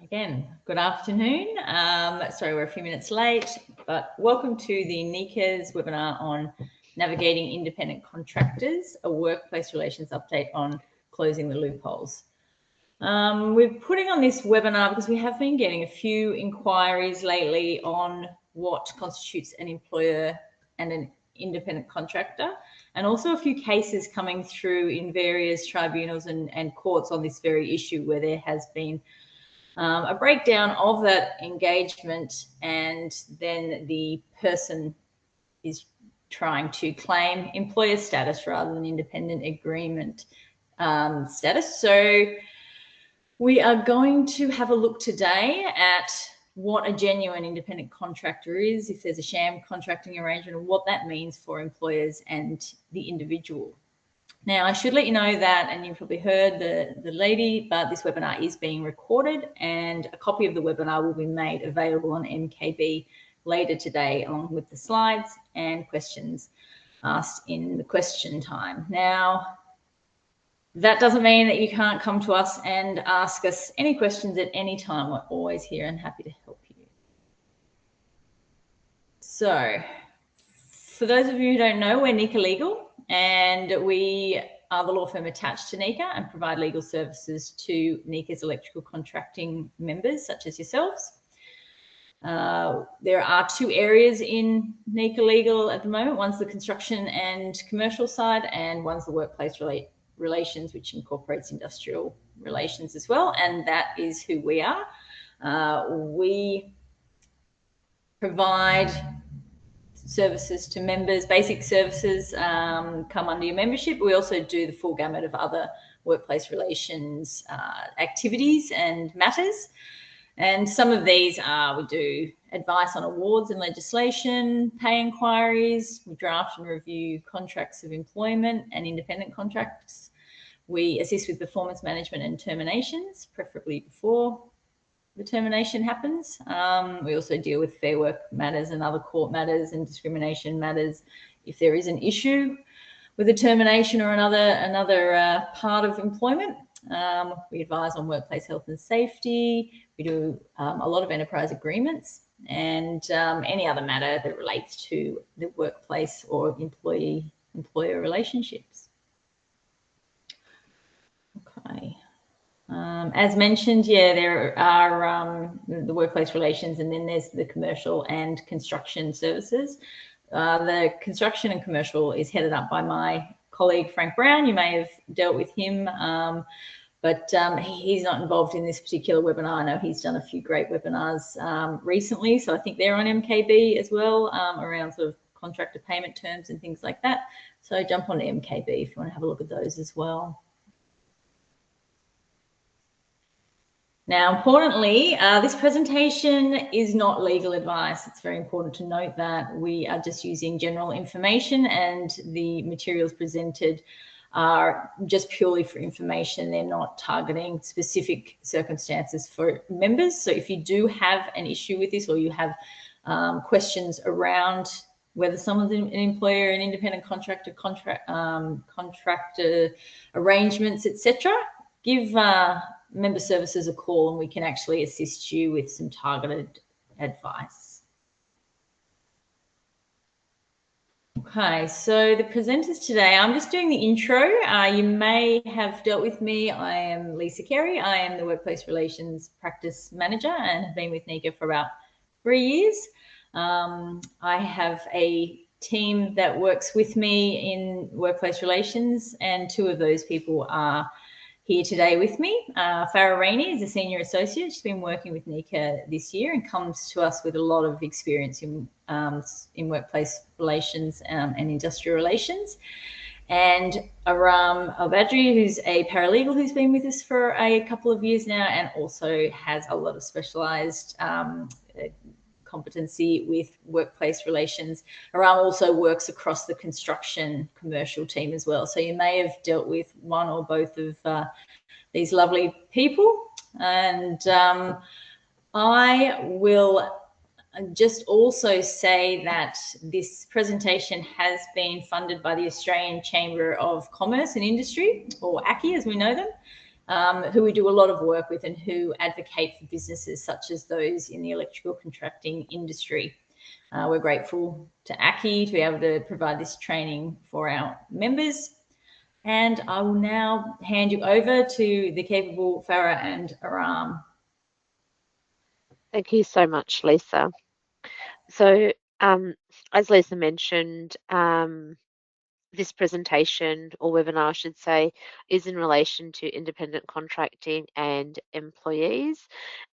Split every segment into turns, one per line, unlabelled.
Again, good afternoon. Sorry, we're a few minutes late, but welcome to the NICA's webinar on navigating independent contractors, a workplace relations update on closing the loopholes. We're putting on this webinar because we have been getting a few inquiries lately on what constitutes an employer and an independent contractor, and also a few cases coming through in various tribunals and courts on this very issue where there has been a breakdown of that engagement, and then the person is trying to claim employer status rather than independent agreement status. So we are going to have a look today at what a genuine independent contractor is, if there's a sham contracting arrangement, and what that means for employers and the individual. Now, I should let you know that, and you've probably heard the lady, but this webinar is being recorded and a copy of the webinar will be made available on MKB later today, along with the slides and questions asked in the question time. Now, that doesn't mean that you can't come to us and ask us any questions at any time. We're always here and happy to help you. So, for those of you who don't know, we're NICA Legal, and we are the law firm attached to NICA and provide legal services to NICA's electrical contracting members, such as yourselves. There are two areas in NICA Legal at the moment. One's the construction and commercial side, and one's the workplace relations, which incorporates industrial relations as well, and that is who we are. We provide services to members, basic services come under your membership. We also do the full gamut of other workplace relations activities and matters. And some of these are, we do advice on awards and legislation, pay inquiries, we draft and review contracts of employment and independent contracts. We assist with performance management and terminations, preferably before the termination happens. We also deal with fair work matters and other court matters and discrimination matters. If there is an issue with a termination or another part of employment, we advise on workplace health and safety. We do a lot of enterprise agreements and any other matter that relates to the workplace or employee-employer relationships. Okay. As mentioned, yeah, there are the workplace relations, and then there's the commercial and construction services. The construction and commercial is headed up by my colleague, Frank Brown. You may have dealt with him, but he's not involved in this particular webinar. I know he's done a few great webinars recently, so I think they're on MKB as well, around sort of contractor payment terms and things like that. So jump on to MKB if you want to have a look at those as well. Now, importantly, this presentation is not legal advice. It's very important to note that we are just using general information, and the materials presented are just purely for information. They're not targeting specific circumstances for members. So if you do have an issue with this, or you have questions around whether someone's an employer, an independent contractor, contractor arrangements, etc., give member services a call and we can actually assist you with some targeted advice. Okay, so the presenters today, I'm just doing the intro. You may have dealt with me. I am Lisa Carey. I am the Workplace Relations Practice Manager and have been with NICA for about 3 years. I have a team that works with me in workplace relations, and two of those people are here today with me. Farah Rainey is a senior associate. She's been working with NICA this year and comes to us with a lot of experience in workplace relations and industrial relations. And Aram Al-Badri, who's a paralegal who's been with us for a couple of years now and also has a lot of specialised competency with workplace relations. Aram also works across the construction commercial team as well. So you may have dealt with one or both of these lovely people. And I will just also say that this presentation has been funded by the Australian Chamber of Commerce and Industry, or ACI as we know them. who we do a lot of work with and who advocate for businesses such as those in the electrical contracting industry. We're grateful to ACCI to be able to provide this training for our members. And I will now hand you over to the capable Farah and Aram.
Thank you so much, Lisa. So, as Lisa mentioned, this presentation or webinar, I should say, is in relation to independent contracting and employees.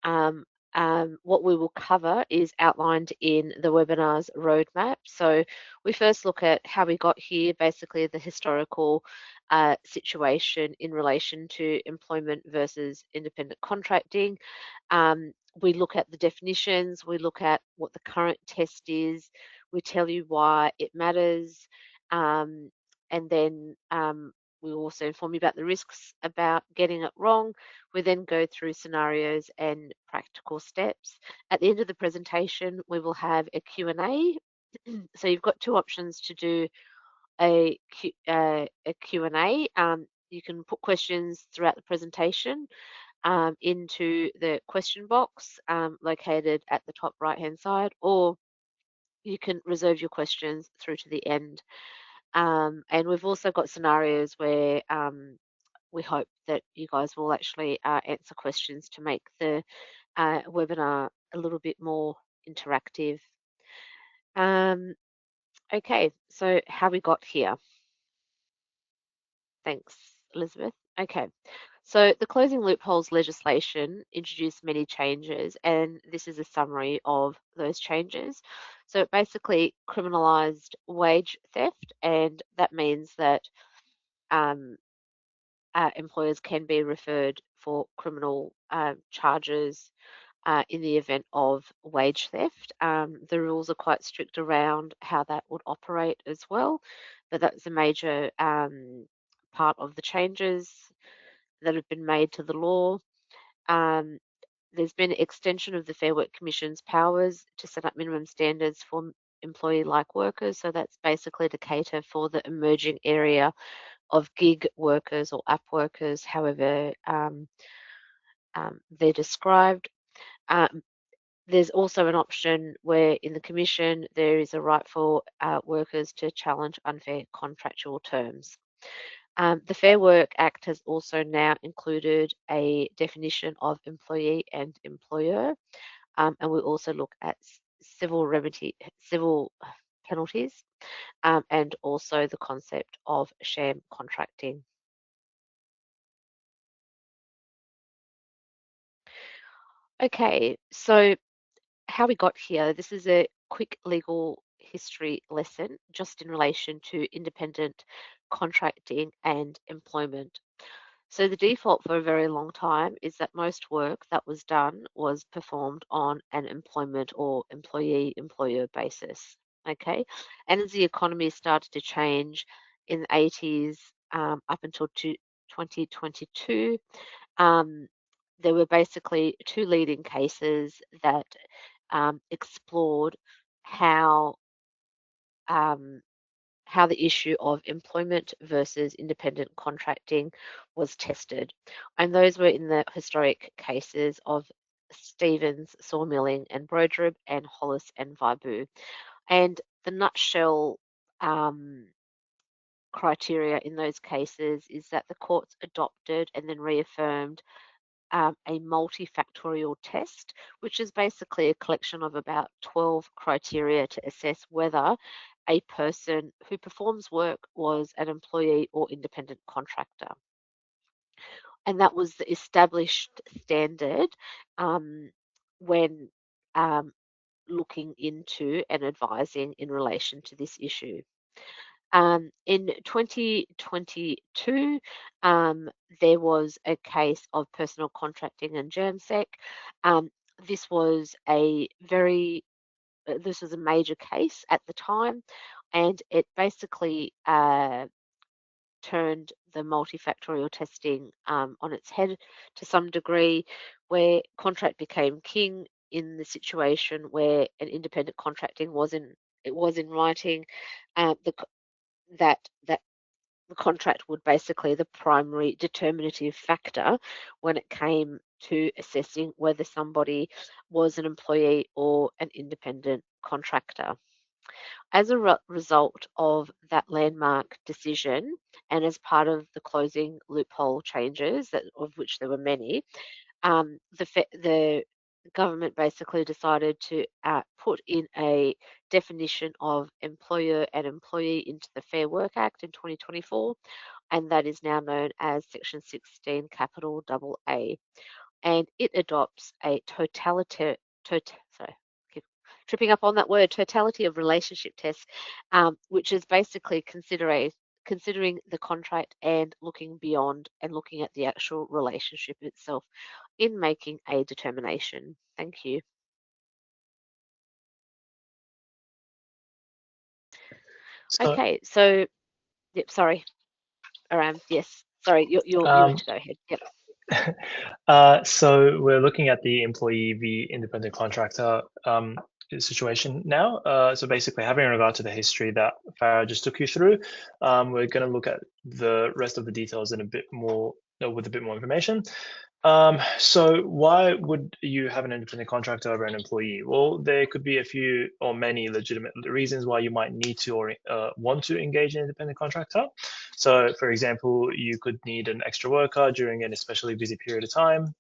What we will cover is outlined in the webinar's roadmap. So we first look at how we got here, basically the historical situation in relation to employment versus independent contracting. We look at the definitions, we look at what the current test is, we tell you why it matters, and then we also inform you about the risks about getting it wrong. We then go through scenarios and practical steps. At the end of the presentation, we will have a Q&A. So you've got two options to do a Q&A. You can put questions throughout the presentation into the question box located at the top right-hand side, or you can reserve your questions through to the end. And we've also got scenarios where we hope that you guys will actually answer questions to make the webinar a little bit more interactive. Okay, so how we got here. Thanks, Elizabeth. Okay, so the closing loopholes legislation introduced many changes, and this is a summary of those changes. So it basically criminalised wage theft, and that means that employers can be referred for criminal charges in the event of wage theft. The rules are quite strict around how that would operate as well, but that's a major part of the changes that have been made to the law. There's been an extension of the Fair Work Commission's powers to set up minimum standards for employee-like workers. So that's basically to cater for the emerging area of gig workers or app workers, however they're described. There's also an option where in the Commission there is a right for workers to challenge unfair contractual terms. The Fair Work Act has also now included a definition of employee and employer, and we also look at civil penalties, and also the concept of sham contracting. Okay, so how we got here, this is a quick legal history lesson just in relation to independent contracting and employment. So the default for a very long time is that most work that was done was performed on an employment or employee-employer basis. Okay, and as the economy started to change in the 80s up until 2022, there were basically two leading cases that explored how the issue of employment versus independent contracting was tested. And those were in the historic cases of Stevens, Sawmilling and Brodrup, and Hollis and Vibu. And the nutshell criteria in those cases is that the courts adopted and then reaffirmed a multifactorial test, which is basically a collection of about 12 criteria to assess whether a person who performs work was an employee or independent contractor. And that was the established standard when looking into and advising in relation to this issue. In 2022, there was a case of personal contracting and JAMSEC. This was a major case at the time, and it basically turned the multifactorial testing on its head to some degree, where contract became king in the situation where an independent contracting was in writing. That the contract would basically the primary determinative factor when it came to assessing whether somebody was an employee or an independent contractor. As a result of that landmark decision, and as part of the closing loophole changes, of which there were many, the government basically decided to put in a definition of employer and employee into the Fair Work Act in 2024, and that is now known as Section 16, capital double A. And it adopts a sorry, keep tripping up on that word, totality of relationship test, which is basically considering the contract and looking beyond and looking at the actual relationship itself in making a determination. Thank you. Okay, so, yep, sorry, Aram, yes, sorry, you were to go ahead. Yep.
So we're looking at the employee v independent contractor situation now. So basically, having regard to the history that Farah just took you through, we're going to look at the rest of the details in a bit more with a bit more information. So why would you have an independent contractor over an employee? Well, there could be a few or many legitimate reasons why you might need to or want to engage an independent contractor. So, for example, you could need an extra worker during an especially busy period of time.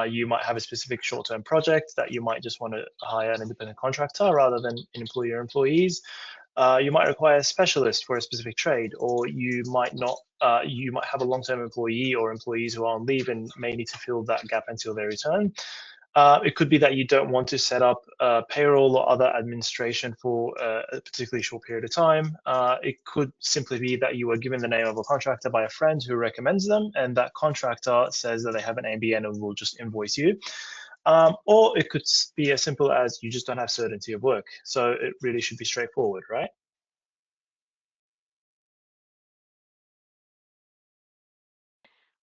You might have a specific short-term project that you might just want to hire an independent contractor rather than an employee or employees. You might require a specialist for a specific trade, or you might not. You might have a long-term employee or employees who are on leave and may need to fill that gap until they return. It could be that you don't want to set up payroll or other administration for a particularly short period of time. It could simply be that you were given the name of a contractor by a friend who recommends them, and that contractor says that they have an ABN and will just invoice you. Or it could be as simple as you just don't have certainty of work. So it really should be straightforward, right?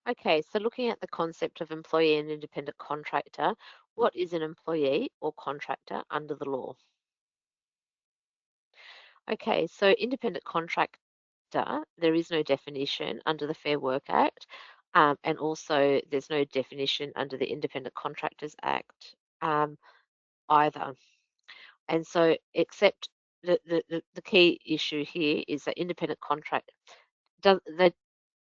Okay, so looking at the concept of employee and independent contractor, what is an employee or contractor under the law? Okay, so independent contractor, there is no definition under the Fair Work Act, and also there's no definition under the Independent Contractors Act either. And so, except the key issue here is that independent contract that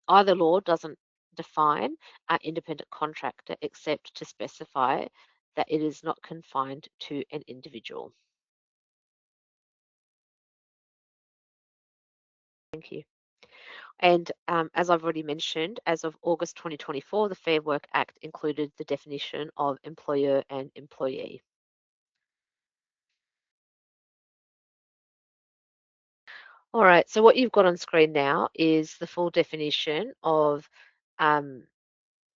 either law doesn't define an independent contractor except to specify that it is not confined to an individual. Thank you. And as I've already mentioned, as of August 2024, the Fair Work Act included the definition of employer and employee. All right, so what you've got on screen now is the full definition of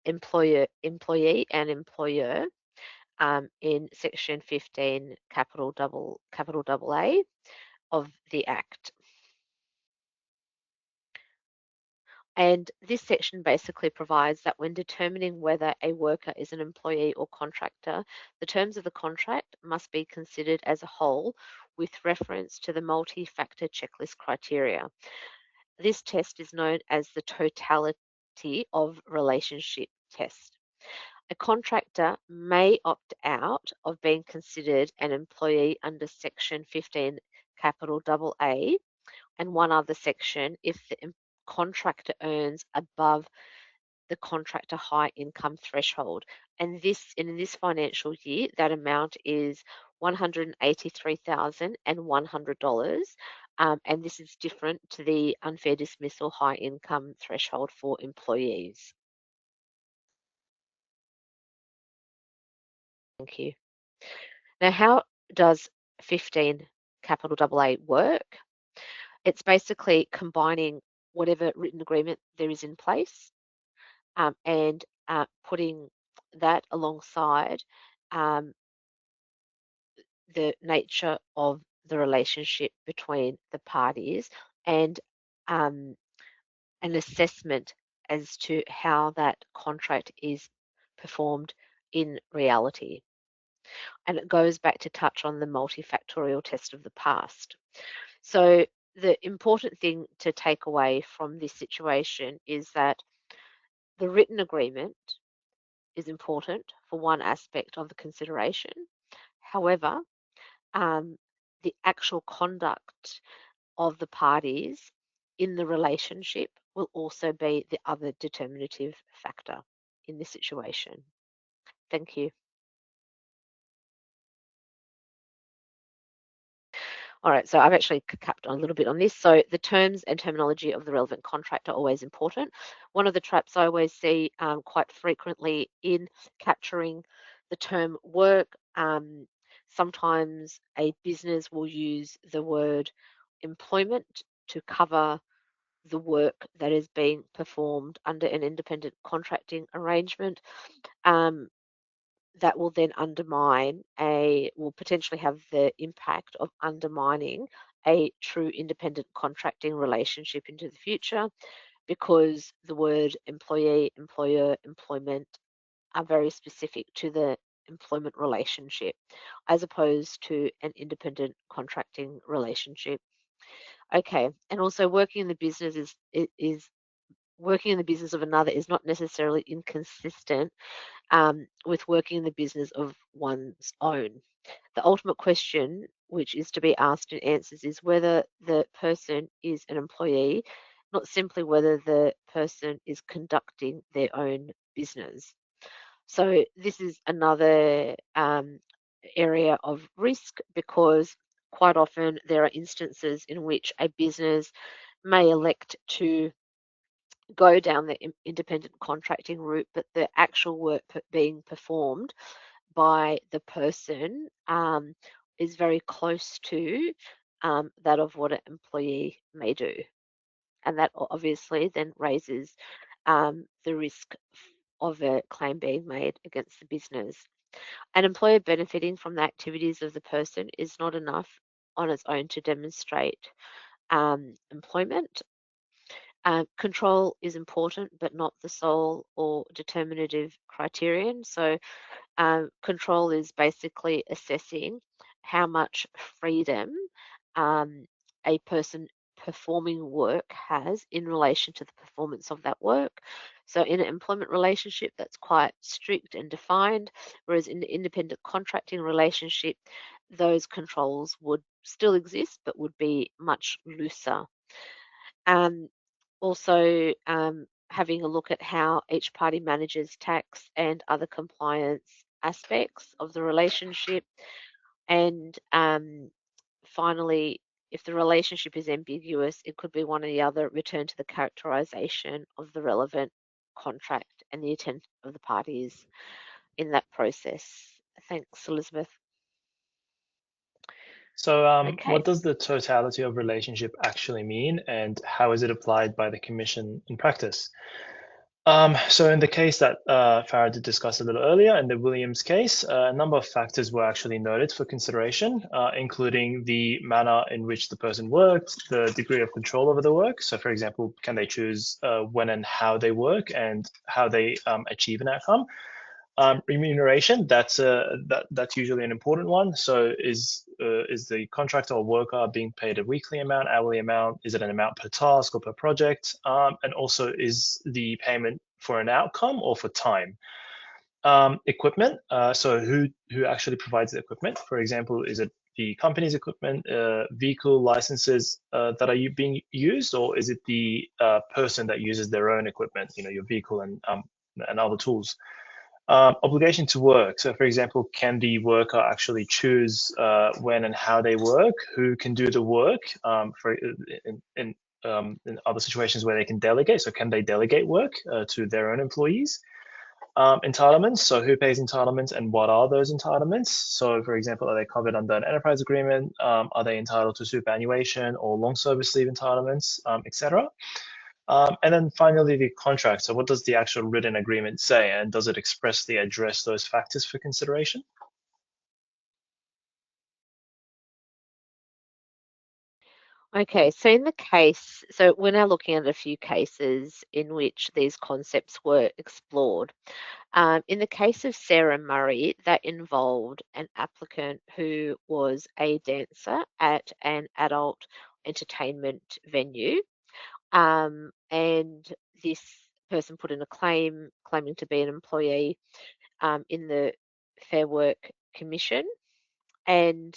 employee and employer in section 15, capital double A of the Act. And this section basically provides that when determining whether a worker is an employee or contractor, the terms of the contract must be considered as a whole with reference to the multi-factor checklist criteria. This test is known as the totality of relationship test. A contractor may opt out of being considered an employee under section 15, capital double A, and one other section if the contractor earns above the contractor high income threshold. And in this financial year, that amount is $183,100. And this is different to the unfair dismissal high income threshold for employees. Thank you. Now, how does 15 capital double A work? It's basically combining whatever written agreement there is in place and putting that alongside the nature of the relationship between the parties and an assessment as to how that contract is performed in reality. And it goes back to touch on the multifactorial test of the past. So the important thing to take away from this situation is that the written agreement is important for one aspect of the consideration. However, the actual conduct of the parties in the relationship will also be the other determinative factor in this situation. Thank you. All right, so I've actually capped on a little bit on this. So the terms and terminology of the relevant contract are always important. One of the traps I always see quite frequently in capturing the term work, sometimes a business will use the word employment to cover the work that is being performed under an independent contracting arrangement. That will then will potentially have the impact of undermining a true independent contracting relationship into the future, because the word employee, employer, employment are very specific to the employment relationship as opposed to an independent contracting relationship. Okay, and also working in the business is working in the business of another is not necessarily inconsistent with working in the business of one's own. The ultimate question, which is to be asked and answered, is whether the person is an employee, not simply whether the person is conducting their own business. So this is another area of risk, because quite often there are instances in which a business may elect to go down the independent contracting route, but the actual work being performed by the person is very close to that of what an employee may do. And that obviously then raises the risk of a claim being made against the business. An employer benefiting from the activities of the person is not enough on its own to demonstrate employment. Control is important, but not the sole or determinative criterion. So control is basically assessing how much freedom a person performing work has in relation to the performance of that work. So in an employment relationship, that's quite strict and defined, whereas in the independent contracting relationship, those controls would still exist, but would be much looser. Also, having a look at how each party manages tax and other compliance aspects of the relationship. And finally, if the relationship is ambiguous, it could be one or the other. Return to the characterization of the relevant contract and the intent of the parties in that process. Thanks, Elizabeth.
So
Okay.
what does the totality of relationship actually mean, and how is it applied by the Commission in practice? So in the case that Farah did discuss a little earlier, in the Williams case, a number of factors were actually noted for consideration, including the manner in which the person worked, the degree of control over the work. So for example, can they choose when and how they work and how they achieve an outcome? Remuneration, that's usually an important one. So is the contractor or worker being paid a weekly amount, hourly amount? Is it an amount per task or per project? And also, is the payment for an outcome or for time? Equipment, so who actually provides the equipment? For example, is it the company's equipment, vehicle licenses that are being used, or is it the person that uses their own equipment, your vehicle and other tools? Obligation to work. So, for example, can the worker actually choose when and how they work? Who can do the work? In other situations where they can delegate. So, can they delegate work to their own employees? Entitlements. So, who pays entitlements and what are those entitlements? So, for example, are they covered under an enterprise agreement? Are they entitled to superannuation or long service leave entitlements, etc.? And then finally, the contract. So what does the actual written agreement say, and does it expressly address those factors for consideration?
Okay, so in the case, so we're now looking at a few cases in which these concepts were explored. In the case of Sarah Murray, that involved an applicant who was a dancer at an adult entertainment venue. And this person put in a claim claiming to be an employee in the Fair Work Commission. And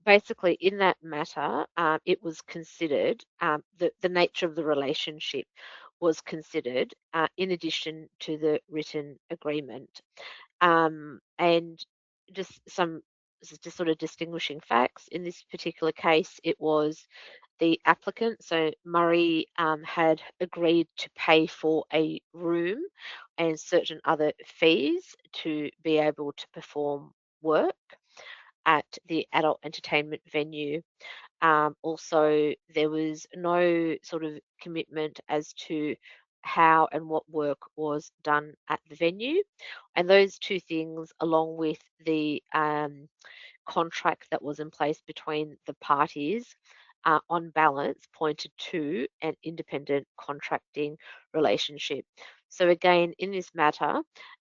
basically, in that matter, it was considered, the nature of the relationship was considered in addition to the written agreement. And just some just sort of distinguishing facts. In this particular case, it was the applicant, so Murray, had agreed to pay for a room and certain other fees to be able to perform work at the adult entertainment venue. Also, there was no sort of commitment as to how and what work was done at the venue. And those two things, along with the contract that was in place between the parties, on balance, pointed to an independent contracting relationship. So again, in this matter,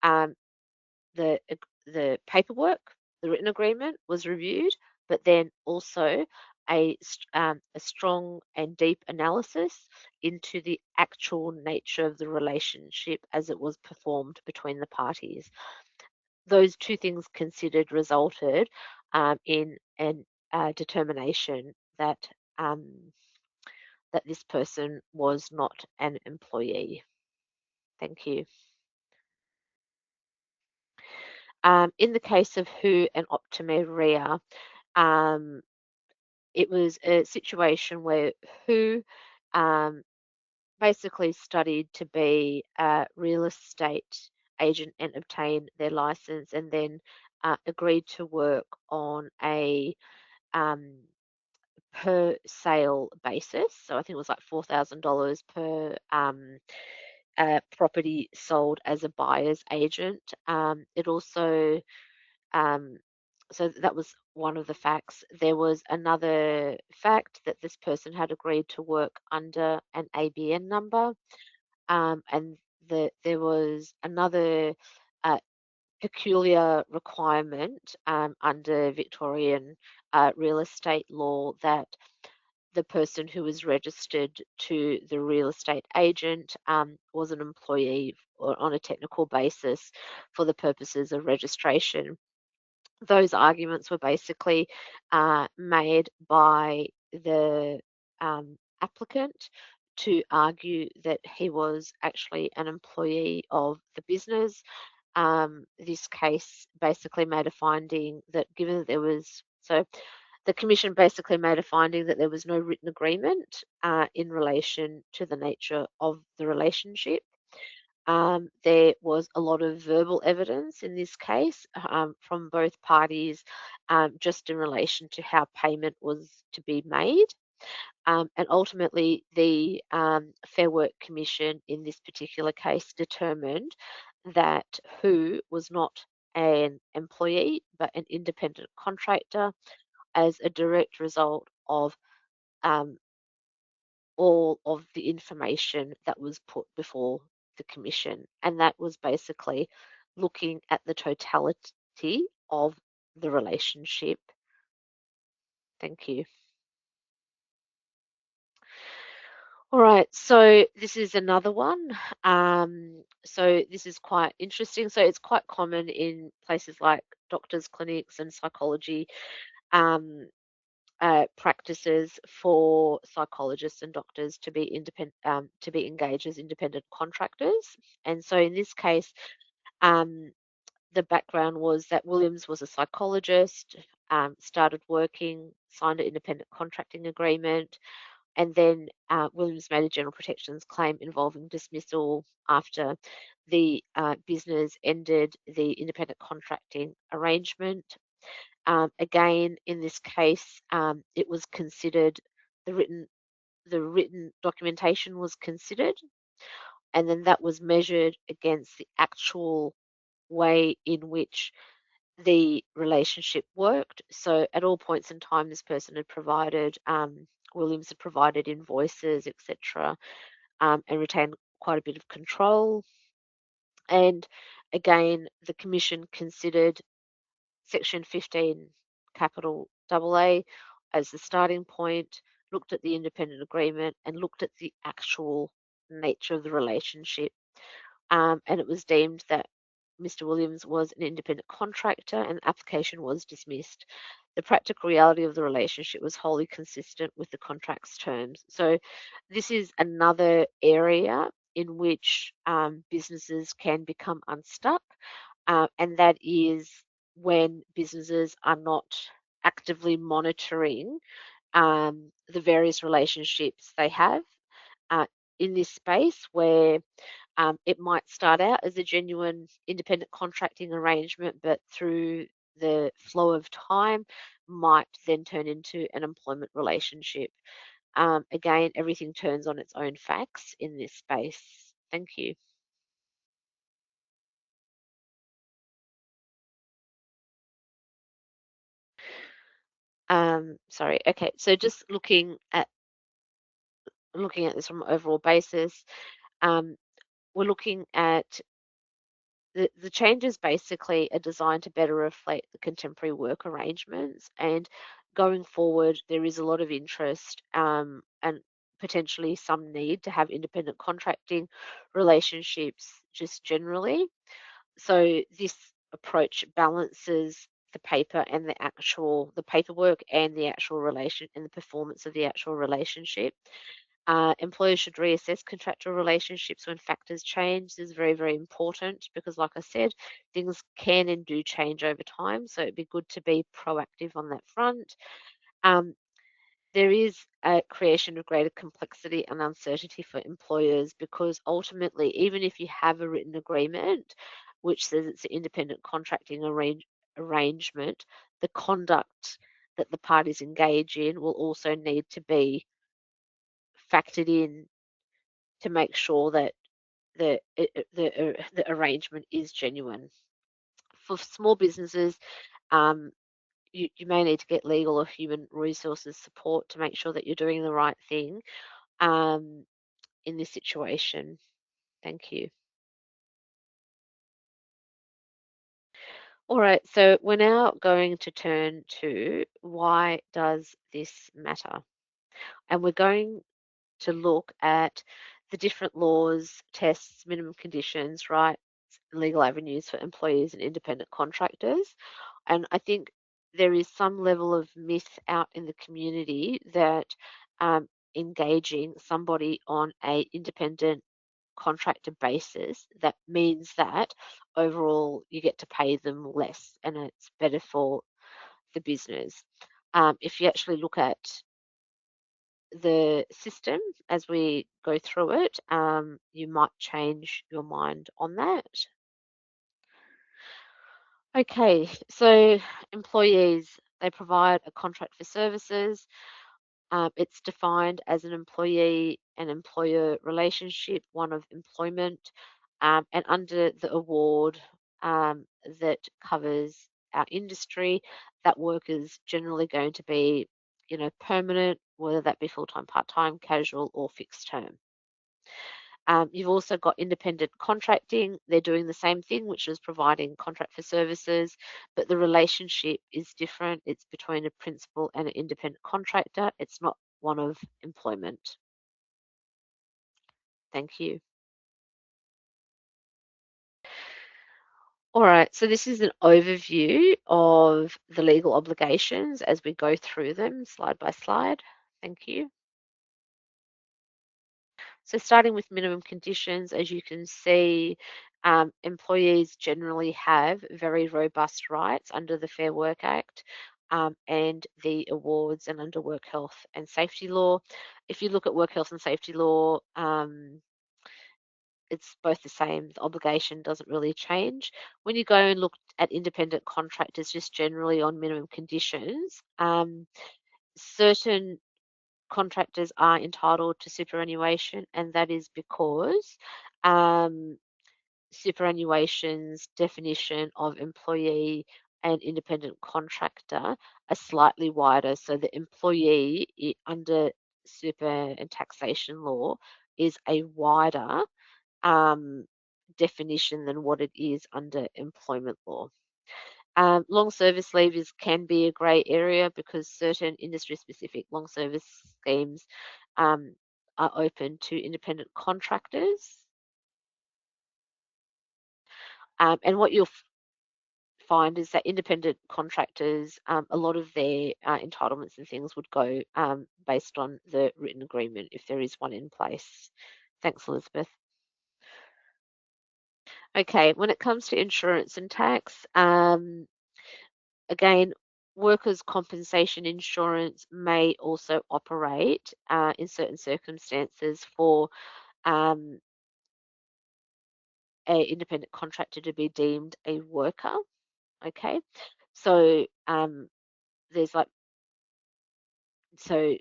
um, the the paperwork, the written agreement was reviewed, but then also a strong and deep analysis into the actual nature of the relationship as it was performed between the parties. Those two things considered resulted in an determination that that this person was not an employee. Thank you. In the case of Hu and Optimeria, um, it was a situation where Hu basically studied to be a real estate agent and obtained their license, and then agreed to work on a um, per sale basis. So I think it was like $4,000 per property sold as a buyer's agent. It also so that was one of the facts. There was another fact that this person had agreed to work under an ABN number, and there was another uh, peculiar requirement under Victorian real estate law that the person who was registered to the real estate agent was an employee or on a technical basis for the purposes of registration. Those arguments were basically made by the applicant to argue that he was actually an employee of the business. This case basically made a finding that given that there was, so the Commission basically made a finding that there was no written agreement in relation to the nature of the relationship. There was a lot of verbal evidence in this case from both parties, just in relation to how payment was to be made. And ultimately, the Fair Work Commission in this particular case determined that Hu was not an employee but an independent contractor as a direct result of um, all of the information that was put before the Commission. And that was basically looking at the totality of the relationship. Thank you. All right, so this is another one. So this is quite interesting. So it's quite common in places like doctors' clinics and psychology practices for psychologists and doctors to be independent, to be engaged as independent contractors. And so in this case, the background was that Williams was a psychologist, started working, signed an independent contracting agreement, and then Williams made a general protections claim involving dismissal after the business ended the independent contracting arrangement. Again, in this case, it was considered the written documentation was considered, and then that was measured against the actual way in which the relationship worked. So at all points in time, this person had provided, Williams had provided invoices, etc., and retained quite a bit of control. And again, the Commission considered Section 15 capital AA as the starting point, looked at the independent agreement, and looked at the actual nature of the relationship. And it was deemed that Mr. Williams was an independent contractor and the application was dismissed. The practical reality of the relationship was wholly consistent with the contract's terms. So, this is another area in which businesses can become unstuck, and that is when businesses are not actively monitoring the various relationships they have in this space where it might start out as a genuine independent contracting arrangement, but through the flow of time might then turn into an employment relationship. Again, everything turns on its own facts in this space. Thank you. Sorry. Okay. So just looking at this from an overall basis, we're looking at the changes basically are designed to better reflect the contemporary work arrangements. And going forward, there is a lot of interest and potentially some need to have independent contracting relationships just generally. So this approach balances the paperwork and the actual relation and the performance of the actual relationship. Employers should reassess contractual relationships when factors change. This is very, very important because, like I said, things can and do change over time. So it'd be good to be proactive on that front. There is a creation of greater complexity and uncertainty for employers because ultimately, even if you have a written agreement which says it's an independent contracting arrangement, the conduct that the parties engage in will also need to be factored in to make sure that the arrangement is genuine. For small businesses, you may need to get legal or human resources support to make sure that you're doing the right thing in this situation. Thank you. All right, so we're now going to turn to why does this matter? And we're going to look at the different laws, tests, minimum conditions, rights, legal avenues for employees and independent contractors. And I think there is some level of myth out in the community that engaging somebody on a independent contractor basis, that means that overall you get to pay them less and it's better for the business. If you actually look at the system as we go through it, you might change your mind on that. Okay, so employees, they provide a contract for services. It's defined as an employee and employer relationship, one of employment, and under the award that covers our industry, that work is generally going to be, permanent, whether that be full-time, part-time, casual, or fixed term. You've also got independent contracting. They're doing the same thing, which is providing contract for services, but the relationship is different. It's between a principal and an independent contractor. It's not one of employment. Thank you. All right, so this is an overview of the legal obligations as we go through them slide by slide. Thank you. So starting with minimum conditions, as you can see, employees generally have very robust rights under the Fair Work Act and the awards and under work health and safety law. If you look at work health and safety law, it's both the same. The obligation doesn't really change. When you go and look at independent contractors, just generally on minimum conditions, certain contractors are entitled to superannuation, and that is because superannuation's definition of employee and independent contractor are slightly wider. So the employee under super and taxation law is a wider definition than what it is under employment law. Long service leave can be a grey area because certain industry-specific long service schemes are open to independent contractors. And what you'll find is that independent contractors, a lot of their entitlements and things would go based on the written agreement if there is one in place. Thanks, Elizabeth. Okay, when it comes to insurance and tax, again, workers' compensation insurance may also operate in certain circumstances for an independent contractor to be deemed a worker. Okay, so there's like, so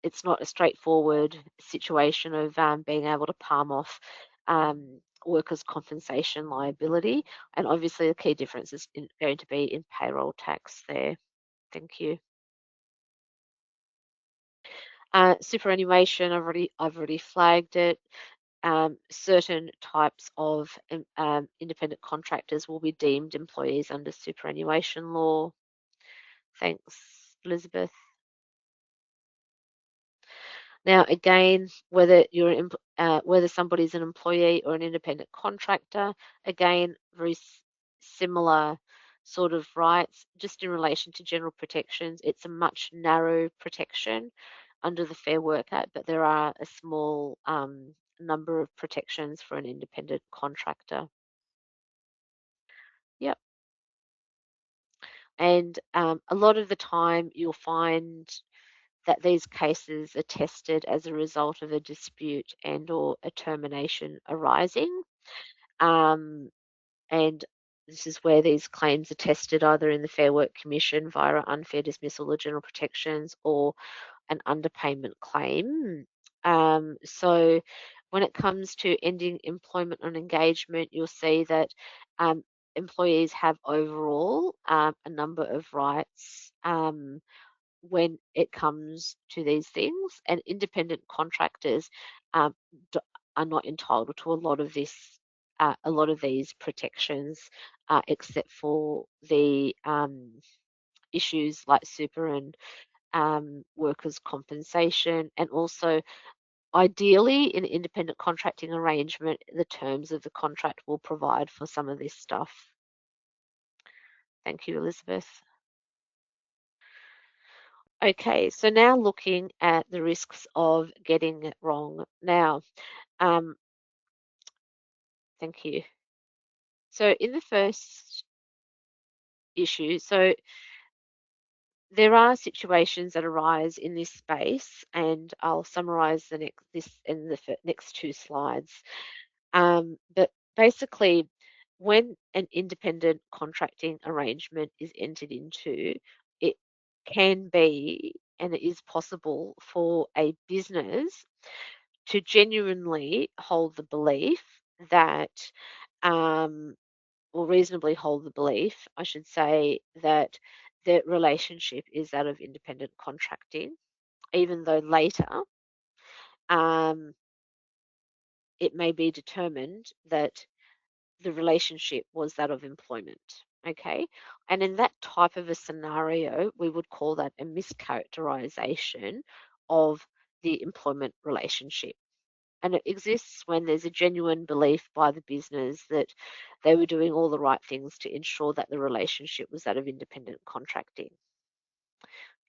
it's not a straightforward situation of being able to palm off workers' compensation liability. And obviously the key difference is going to be in payroll tax there. Thank you. Superannuation, I've already flagged it. Certain types of independent contractors will be deemed employees under superannuation law. Thanks, Elizabeth. Now, again, whether whether somebody's an employee or an independent contractor, again, very similar sort of rights. Just in relation to general protections, it's a much narrow protection under the Fair Work Act, but there are a small number of protections for an independent contractor. Yep. And a lot of the time you'll find that these cases are tested as a result of a dispute and or a termination arising. And this is where these claims are tested either in the Fair Work Commission via unfair dismissal or general protections or an underpayment claim. So when it comes to ending employment and engagement, you'll see that employees have overall a number of rights when it comes to these things, and independent contractors are not entitled to a lot of these protections, except for the issues like super and workers' compensation, and also ideally in an independent contracting arrangement, the terms of the contract will provide for some of this stuff. Thank you, Elizabeth. Okay, so now looking at the risks of getting it wrong. Now, thank you. So in the first issue, so there are situations that arise in this space, and I'll summarize this in the next two slides. But basically, when an independent contracting arrangement is entered into, it can be and it is possible for a business to genuinely hold the belief that, or reasonably hold the belief, I should say, that the relationship is that of independent contracting, even though later it may be determined that the relationship was that of employment. Okay, and in that type of a scenario, we would call that a mischaracterization of the employment relationship. And it exists when there's a genuine belief by the business that they were doing all the right things to ensure that the relationship was that of independent contracting.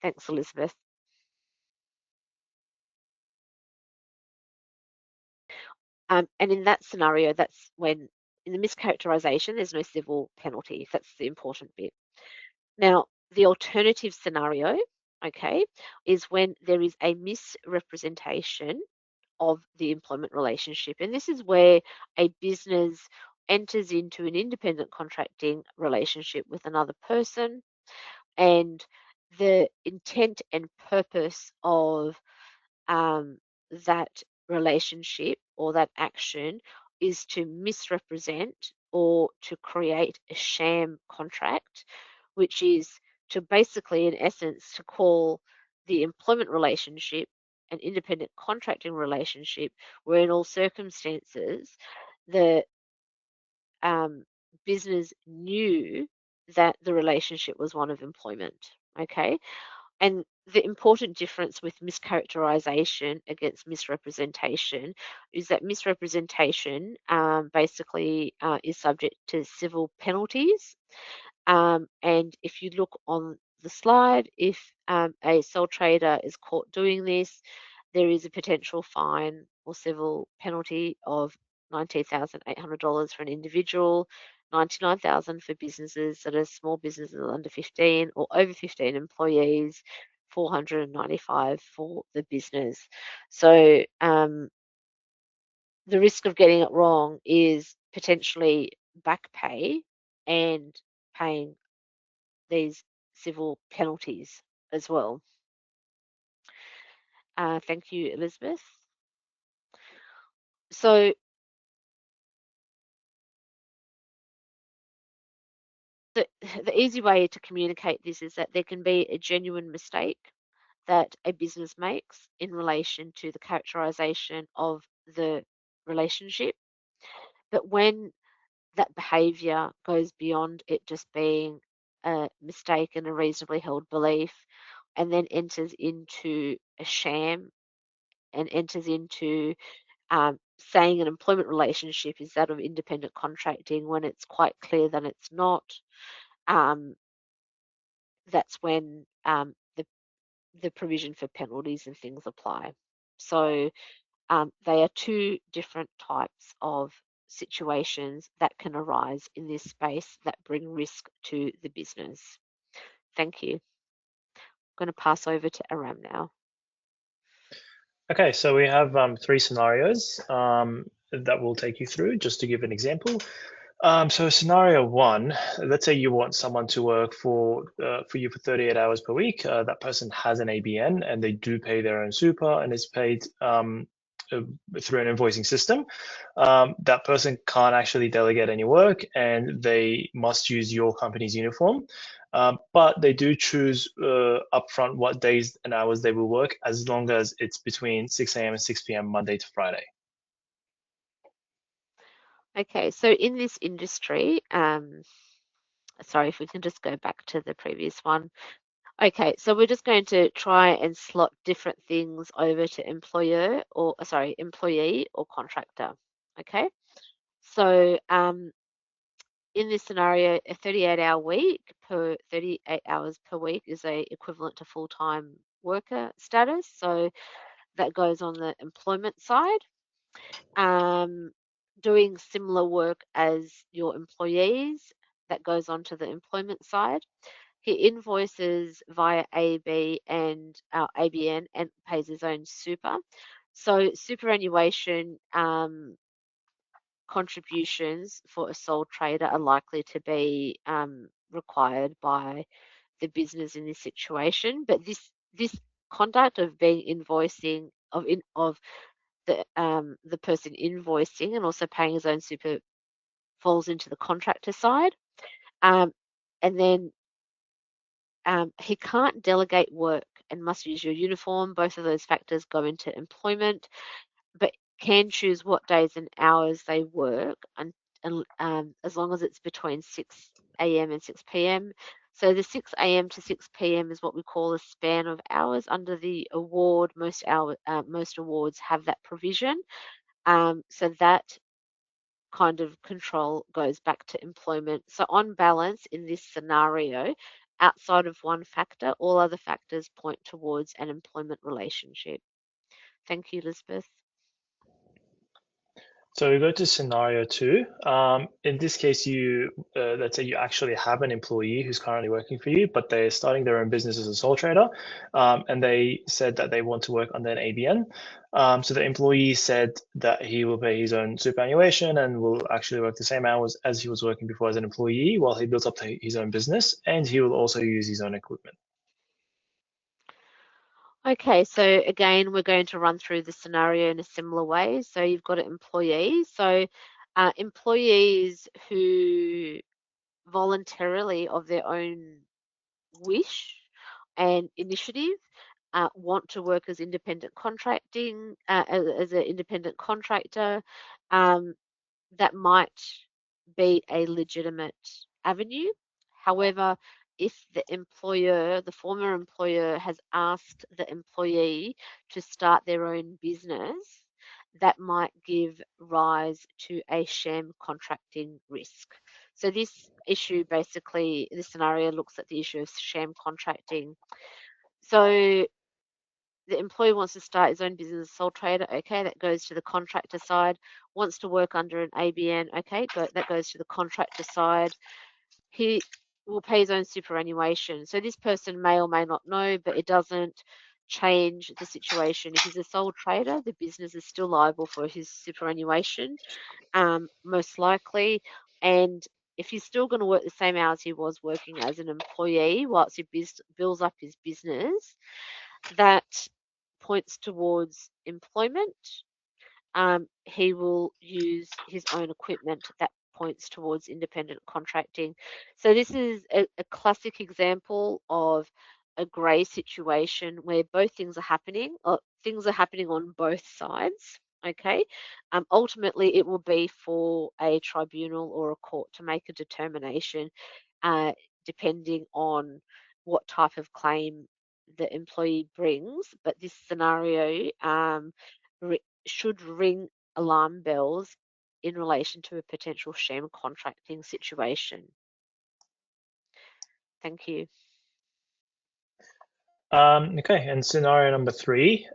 Thanks, Elizabeth. And in that scenario, that's when, in the mischaracterization, there's no civil penalty. That's the important bit. Now, the alternative scenario, okay, is when there is a misrepresentation of the employment relationship. And this is where a business enters into an independent contracting relationship with another person, and the intent and purpose of that relationship or that action is to misrepresent or to create a sham contract, which is to basically, in essence, to call the employment relationship an independent contracting relationship, where in all circumstances the business knew that the relationship was one of employment. Okay. And the important difference with mischaracterization against misrepresentation is that misrepresentation basically is subject to civil penalties. And if you look on the slide, if a sole trader is caught doing this, there is a potential fine or civil penalty of $19,800 for an individual, 99,000 for businesses that are small businesses under 15 or over 15 employees, 495 for the business. So the risk of getting it wrong is potentially back pay and paying these civil penalties as well. Thank you, Elizabeth. So the easy way to communicate this is that there can be a genuine mistake that a business makes in relation to the characterization of the relationship. But when that behavior goes beyond it just being a mistake and a reasonably held belief, and then enters into a sham and enters into saying an employment relationship is that of independent contracting when it's quite clear that it's not, that's when the provision for penalties and things apply. So they are two different types of situations that can arise in this space that bring risk to the business. Thank you. I'm going to pass over to Aram now.
Okay, so we have 3 scenarios that we'll take you through just to give an example. So scenario 1, let's say you want someone to work for you for 38 hours per week. That person has an ABN and they do pay their own super and is paid through an invoicing system. That person can't actually delegate any work and they must use your company's uniform. But they do choose upfront what days and hours they will work as long as it's between 6 a.m. and 6 p.m. Monday to Friday.
Okay, so in this industry, sorry, if we can just go back to the previous one. Okay, so we're just going to try and slot different things over to employee or contractor. Okay, so in this scenario, a 38-hour week per 38 hours per week is equivalent to full-time worker status. So that goes on the employment side. Doing similar work as your employees, that goes on to the employment side. He invoices via AB and ABN and pays his own super. So superannuation contributions for a sole trader are likely to be required by the business in this situation. But this conduct of being invoicing of the person invoicing and also paying his own super falls into the contractor side. And then he can't delegate work and must use your uniform. Both of those factors go into employment, but can choose what days and hours they work, and as long as it's between 6 a.m. and 6 p.m. So the 6 a.m. to 6 p.m. is what we call a span of hours under the award. Most awards have that provision. So that kind of control goes back to employment. So on balance, in this scenario, outside of one factor, all other factors point towards an employment relationship. Thank you, Elizabeth.
So we go to scenario 2. In this case, let's say you actually have an employee who's currently working for you, but they're starting their own business as a sole trader, and they said that they want to work under an ABN. So the employee said that he will pay his own superannuation and will actually work the same hours as he was working before as an employee while he builds up his own business, and he will also use his own equipment.
Okay, so again, we're going to run through the scenario in a similar way. So you've got an employee. So employees who voluntarily, of their own wish and initiative, want to work as independent contracting, as an independent contractor, that might be a legitimate avenue. However, if the former employer has asked the employee to start their own business, that might give rise to a sham contracting risk. So this scenario looks at the issue of sham contracting. So the employee wants to start his own business as a sole trader, okay, that goes to the contractor side. Wants to work under an ABN, okay, that goes to the contractor side. He will pay his own superannuation. So this person may or may not know, but it doesn't change the situation. If he's a sole trader, the business is still liable for his superannuation, most likely. And if he's still going to work the same hours he was working as an employee whilst he builds up his business, that points towards employment. He will use his own equipment that points towards independent contracting. So this is a classic example of a grey situation where both things are happening, or things are happening on both sides. Okay. Ultimately, it will be for a tribunal or a court to make a determination, uh, depending on what type of claim the employee brings. But this scenario should ring alarm bells in relation to a potential sham contracting situation. Thank you.
Okay, and scenario number 3.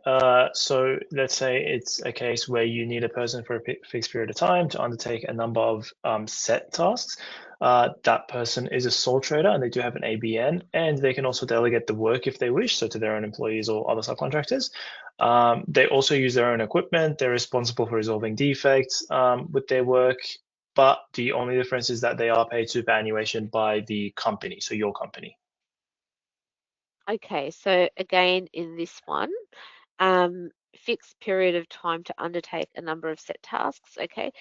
So let's say it's a case where you need a person for a fixed period of time to undertake a number of set tasks. That person is a sole trader and they do have an ABN, and they can also delegate the work if they wish, so to their own employees or other subcontractors. They also use their own equipment. They're responsible for resolving defects with their work, but the only difference is that they are paid superannuation by the company, so your company.
Okay, so again, in this one, fixed period of time to undertake a number of set tasks. Okay,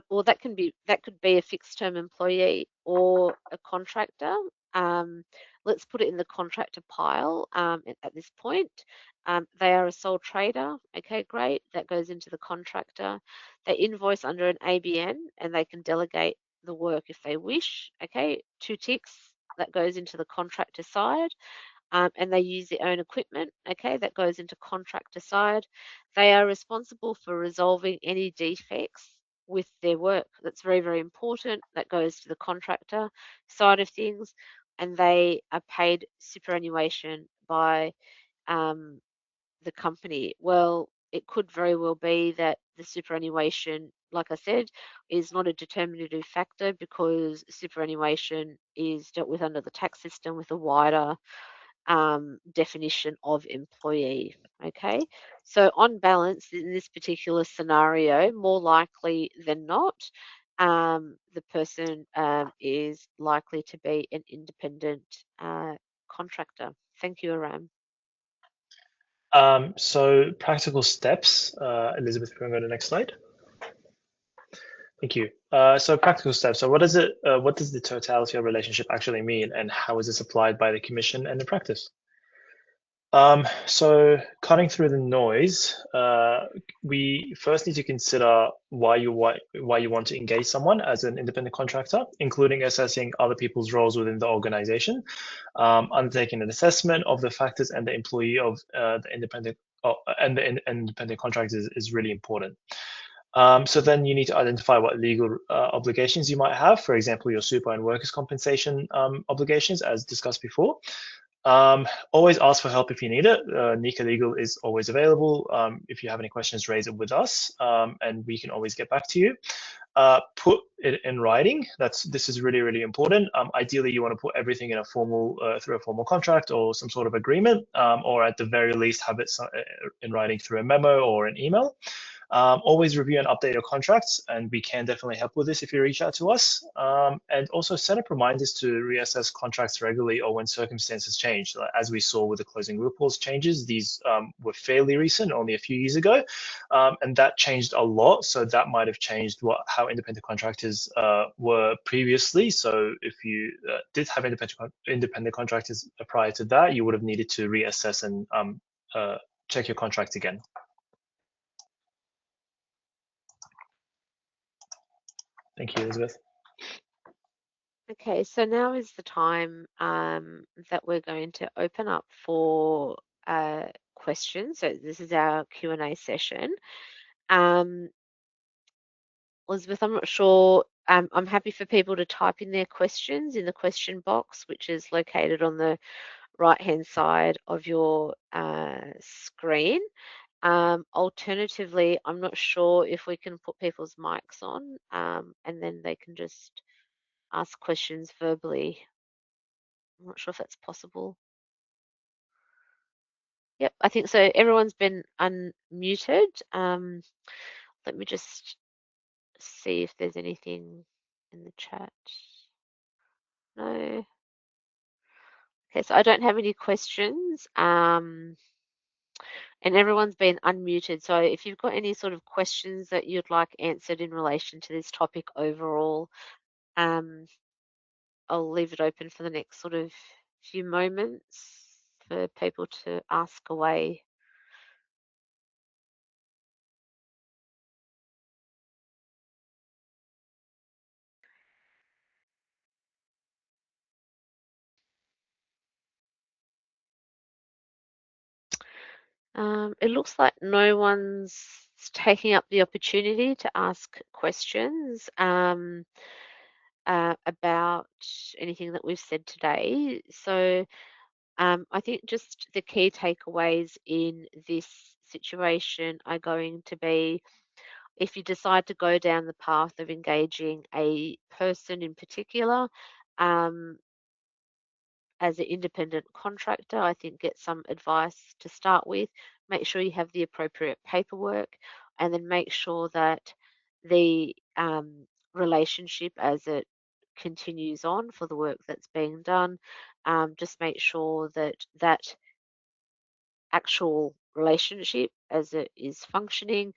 or that could be a fixed term employee or a contractor. Let's put it in the contractor pile at this point. They are a sole trader. Okay, great. That goes into the contractor. They invoice under an ABN and they can delegate the work if they wish. Okay, 2 ticks. That goes into the contractor side. And they use their own equipment, okay, that goes into contractor side. They are responsible for resolving any defects with their work. That's very, very important. That goes to the contractor side of things, and they are paid superannuation by the company. Well, it could very well be that the superannuation, like I said, is not a determinative factor because superannuation is dealt with under the tax system with a wider definition of employee. Okay, so on balance, in this particular scenario, more likely than not, the person is likely to be an independent contractor. Thank you, Aram.
So practical steps, Elizabeth, can we go to the next slide? Thank you. So practical steps. So what does the totality of relationship actually mean, and how is this applied by the Commission and the practice? So cutting through the noise, we first need to consider why you want to engage someone as an independent contractor, including assessing other people's roles within the organization, undertaking an assessment of the factors and the employee of the independent independent contractor is really important. So then you need to identify what legal obligations you might have, for example, your super and workers' compensation obligations, as discussed before. Always ask for help if you need it. Nika Legal is always available. If you have any questions, raise it with us, and we can always get back to you. Put it in writing. This is really, really important. Ideally, you want to put everything in a formal through a formal contract or some sort of agreement, or at the very least have it in writing through a memo or an email. Always review and update your contracts, and we can definitely help with this if you reach out to us. And also set up reminders to reassess contracts regularly or when circumstances change. As we saw with the closing loopholes changes, these were fairly recent, only a few years ago, and that changed a lot. So that might have changed how independent contractors were previously. So if you did have independent contractors prior to that, you would have needed to reassess and check your contract again. Thank you, Elizabeth.
Okay, so now is the time that we're going to open up for questions. So this is our Q&A session. Elizabeth, I'm not sure. I'm happy for people to type in their questions in the question box, which is located on the right-hand side of your screen. Alternatively, I'm not sure if we can put people's mics on and then they can just ask questions verbally. I'm not sure if that's possible. Yep, I think so. Everyone's been unmuted. Let me just see if there's anything in the chat. No. Okay, so I don't have any questions. And everyone's been unmuted. So if you've got any sort of questions that you'd like answered in relation to this topic overall, I'll leave it open for the next sort of few moments for people to ask away. It looks like no one's taking up the opportunity to ask questions about anything that we've said today. So I think just the key takeaways in this situation are going to be if you decide to go down the path of engaging a person in particular, um, as an independent contractor, I think get some advice to start with. Make sure you have the appropriate paperwork, and then make sure that the relationship as it continues on for the work that's being done, just make sure that that actual relationship as it is functioning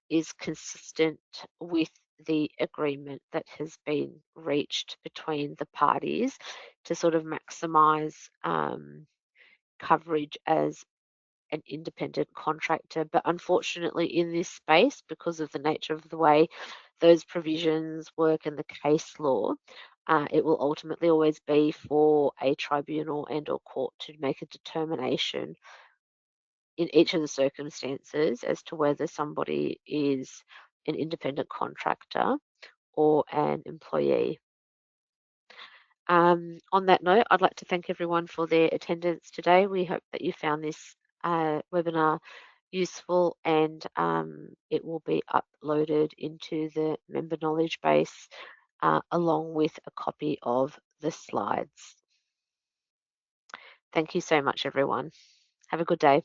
is consistent with the agreement that has been reached between the parties to sort of maximize coverage as an independent contractor. But unfortunately, in this space, because of the nature of the way those provisions work and the case law, it will ultimately always be for a tribunal and or court to make a determination in each of the circumstances as to whether somebody is an independent contractor or an employee. On that note, I'd like to thank everyone for their attendance today. We hope that you found this webinar useful, and it will be uploaded into the member knowledge base along with a copy of the slides. Thank you so much, everyone. Have a good day.